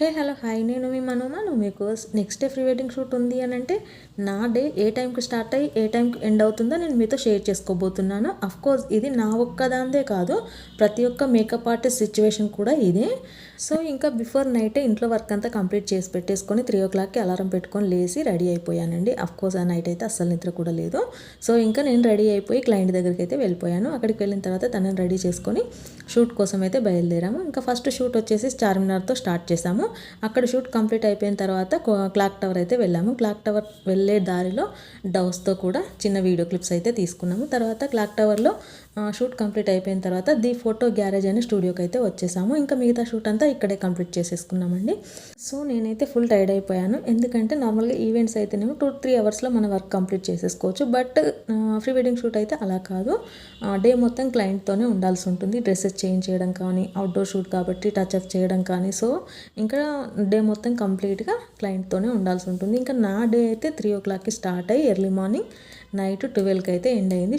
Hello hi, నేను మీ మనోమా. నువ్వు మీకు next day pre wedding shoot ఉంది అని అంటే నా డే ఏ టైంకి స్టార్ట్ అయ్యి ఏ టైంకి ఎండ్ అవుతుందో నేను మీతో షేర్ చేసుకోబోతున్నాను. కోర్స్ ఇది నా ఒక్కదాందే కాదు, ప్రతి ఒక్క మేకప్ ఆర్టిస్ట్ సిచ్యువేషన్ కూడా ఇదే. సో ఇంకా బిఫోర్ నైటే ఇంట్లో వర్క్ అంతా కంప్లీట్ చేసి పెట్టేసుకొని 3 o'clockకి అలారం పెట్టుకొని లేచి రెడీ అయిపోయానండి. కోర్స్ ఆ నైట్ అయితే అస్సలు నిద్ర కూడా లేదు. సో ఇంకా నేను రెడీ అయిపోయి క్లయింట్ దగ్గరికి అయితే వెళ్ళిపోయాను. అక్కడికి వెళ్ళిన తర్వాత తనని రెడీ చేసుకొని షూట్ కోసం అయితే బయలుదేరాము. ఇంకా ఫస్ట్ షూట్ వచ్చేసి చార్మినార్తో స్టార్ట్ చేసాము. అక్కడ షూట్ కంప్లీట్ అయిపోయిన తర్వాత క్లాక్ టవర్ అయితే వెళ్ళాము. క్లాక్ టవర్ వెళ్ళే దారిలో డౌస్తో కూడా చిన్న వీడియో క్లిప్స్ అయితే తీసుకున్నాము. తర్వాత క్లాక్ టవర్లో షూట్ కంప్లీట్ అయిపోయిన తర్వాత ది ఫోటో గ్యారేజ్ అనే స్టూడియోకి అయితే వచ్చేసాము. ఇంకా మిగతా షూట్ అంతా ఇక్కడే కంప్లీట్ చేసేసుకున్నామండి. సో నేనైతే ఫుల్ టైర్డ్ అయిపోయాను. ఎందుకంటే నార్మల్గా ఈవెంట్స్ అయితేనేమో 2-3 అవర్స్లో మన వర్క్ కంప్లీట్ చేసేసుకోవచ్చు. బట్ ప్రీ వెడ్డింగ్ షూట్ అయితే అలా కాదు. డే మొత్తం క్లయింట్తోనే ఉండాల్సి ఉంటుంది. డ్రెస్సెస్ చేంజ్ చేయడం కానీ, అవుట్డోర్ షూట్ కాబట్టి టచ్అప్ చేయడం కానీ. సో ఇంకా డే మొత్తం కంప్లీట్గా క్లయింట్తోనే ఉండాల్సి ఉంటుంది. ఇంకా నా డే అయితే 3 o'clockకి స్టార్ట్ అయ్యి ఎర్లీ మార్నింగ్ నైట్ 12కి అయితే ఎండ్ అయింది.